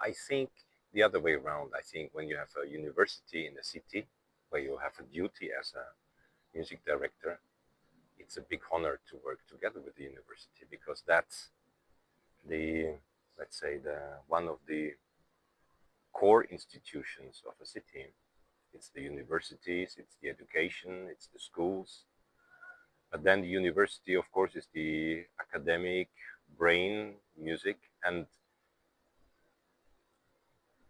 I think the other way around. I think when you have a university in a city where you have a duty as a music director, it's a big honor to work together with the university, because that's the, let's say, the one of the core institutions of a city. It's the universities, it's the education, it's the schools. But then the university, of course, is the academic brain, music, and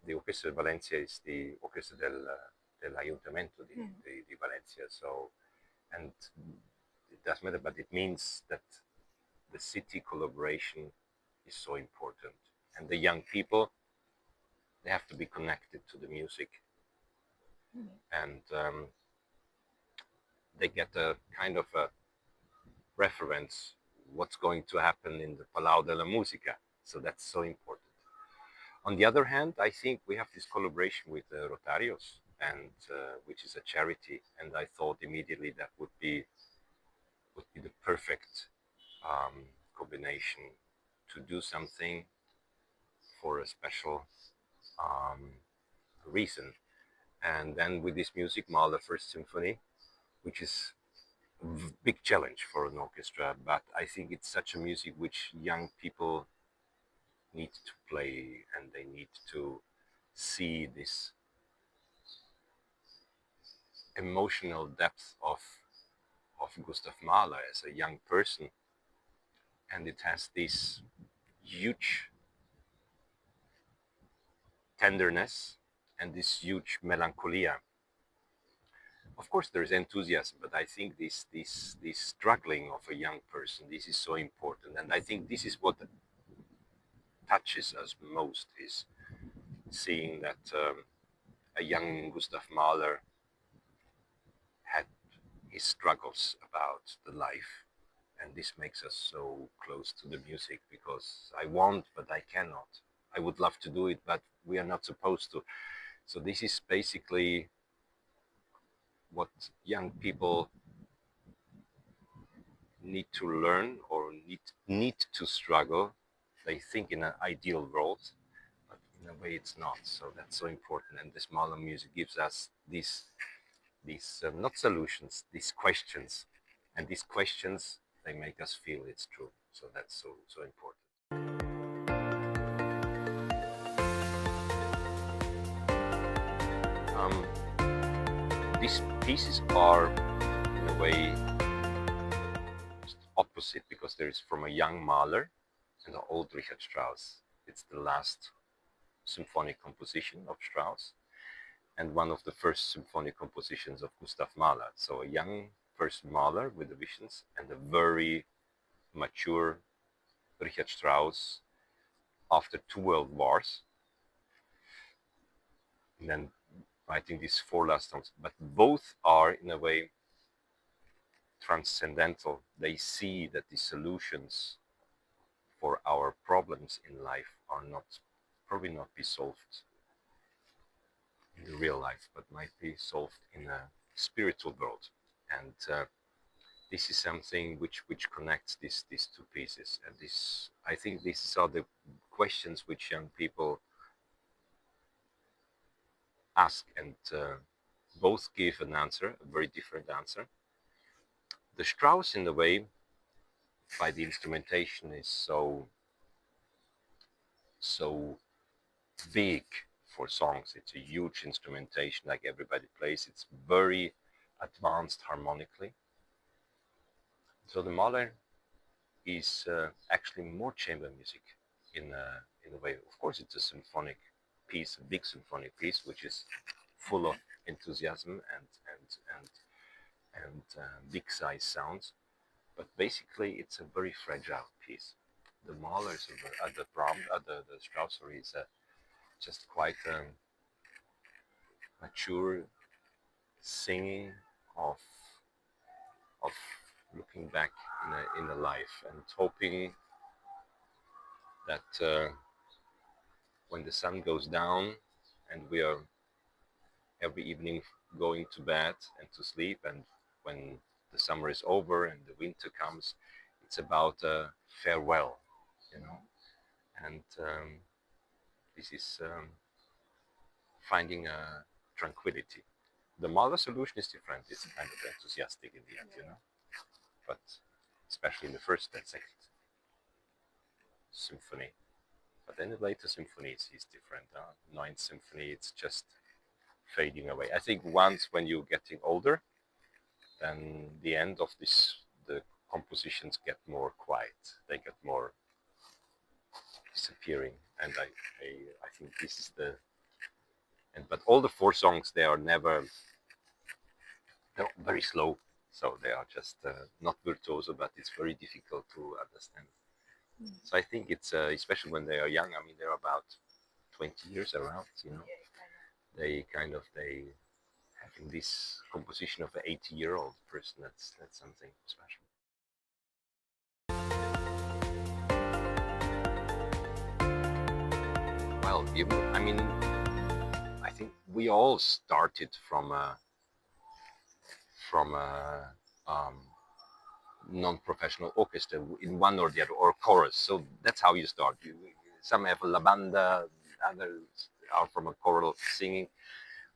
the Orchestra de Valencia is the orchestra del Ayuntamiento de Valencia. So, and it doesn't matter, but it means that the city collaboration is so important. And the young people, they have to be connected to the music. And they get a kind of a reference what's going to happen in the Palau de la Música. So that's so important. On the other hand, I think we have this collaboration with Rotarios, and which is a charity, and I thought immediately that would be the perfect combination to do something for a special reason. And then with this music, Mahler First Symphony, which is a big challenge for an orchestra, but I think it's such a music which young people need to play, and they need to see this emotional depth of Gustav Mahler as a young person, and it has this huge tenderness and this huge melancholia. Of course, there's enthusiasm, but I think this struggling of a young person, this is so important, and I think this is what touches us most, is seeing that a young Gustav Mahler had his struggles about the life, and this makes us so close to the music, because I want, but I cannot. I would love to do it, but we are not supposed to. So this is basically what young people need to learn, or need to struggle. They think in an ideal world, but in a way it's not. So that's so important, and this Mahler music gives us these not solutions, these questions, and these questions, they make us feel it's true. So that's so important. These pieces are in a way opposite, because there is from a young Mahler and an old Richard Strauss. It's the last symphonic composition of Strauss and one of the first symphonic compositions of Gustav Mahler. So a young person Mahler with the visions, and a very mature Richard Strauss after 2 world wars, and then writing these 4 last songs. But both are in a way transcendental. They see that the solutions for our problems in life are probably not be solved in the real life, but might be solved in a spiritual world. And this is something which connects these 2 pieces. And this, I think these are the questions which young people ask, and both give an answer, a very different answer. The Strauss, in a way, by the instrumentation, is so big for songs. It's a huge instrumentation, like everybody plays. It's very advanced harmonically. So the Mahler is actually more chamber music in a way. Of course, it's a symphonic piece, a big symphonic piece, which is full of enthusiasm and big size sounds. But basically, it's a very fragile piece. The Mahlers, the Strauss, is just quite mature singing of looking back in a life, and hoping that when the sun goes down and we are every evening going to bed and to sleep, and when the summer is over and the winter comes, it's about farewell, you know. And This is finding tranquility. The Mahler solution is different. It's kind of enthusiastic in the end, you know. But especially in the first and second symphony. But then the later symphonies is different. Ninth Symphony, it's just fading away. I think once when you're getting older, then the end of this, the compositions get more quiet. They get more disappearing, and I think this is the. But all the four songs, they are never. They're very slow, so they are just not virtuoso, but it's very difficult to understand. So I think it's especially when they are young. I mean, they're about 20 years around. You know, they having this composition of an 80-year-old person. That's something special. Well, I mean, I think we all started from a non-professional orchestra in one or the other, or chorus. So that's how you start. Some have la banda, others are from a choral singing.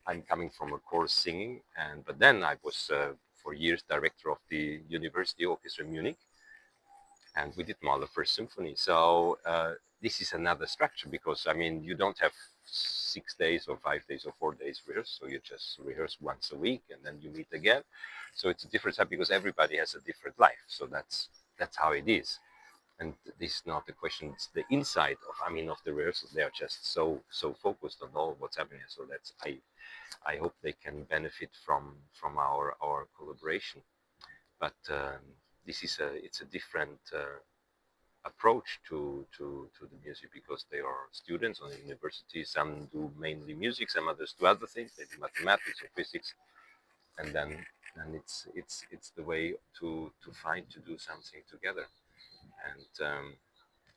I'm coming from a chorus singing, but then I was for years director of the University Orchestra in Munich, and we did Mahler First Symphony. So this is another structure, because I mean, you don't have 6 days or 5 days or 4 days rehearse, so you just rehearse once a week and then you meet again. So it's a different type, because everybody has a different life. So that's how it is. And this is not the question, it's the inside of the rehearsals. They are just so focused on all what's happening. So that's I hope they can benefit from our collaboration. But this is it's a different approach to the music, because they are students on the university. Some do mainly music, some others do other things. They do mathematics or physics, and then it's the way to do something together.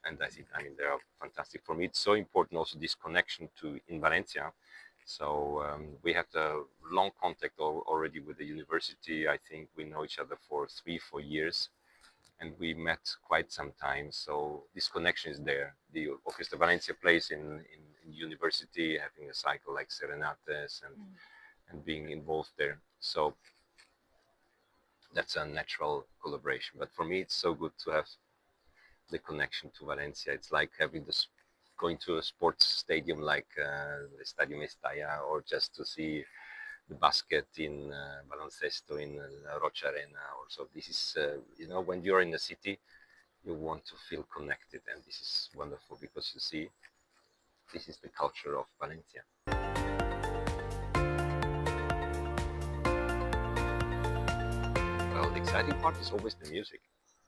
And I think, I mean, they are fantastic. For me, it's so important also this connection in Valencia. So we had a long contact already with the university. I think we know each other for 3-4 years, and we met quite some time. So this connection is there. The Orchestra Valencia plays in university, having a cycle like Serenates and being involved there. So that's a natural collaboration. But for me, it's so good to have the connection to Valencia. It's like having going to a sports stadium like the Estadio Mestalla, or just to see the basket in baloncesto in Rocha Arena. Or so this is, you know, when you're in the city, you want to feel connected, and this is wonderful, because you see, this is the culture of Valencia. Well, the exciting part is always the music,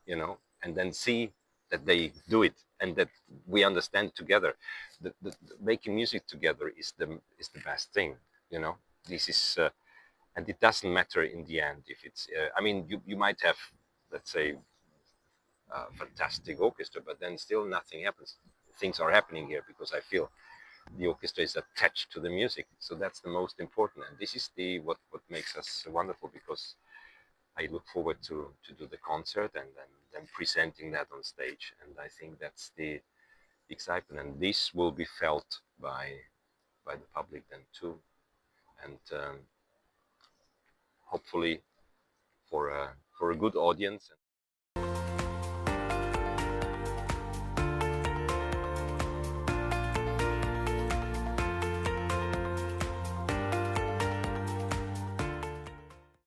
you know, and then see that they do it and that we understand together. The making music together is the best thing, you know. This is and it doesn't matter in the end if it's I mean, you might have, let's say, a fantastic orchestra, but then still nothing happens. Things are happening here because I feel the orchestra is attached to the music. So that's the most important, and this is what makes us wonderful, because I look forward to do the concert and then presenting that on stage. And I think that's the excitement, and this will be felt by the public then too. And hopefully for a good audience.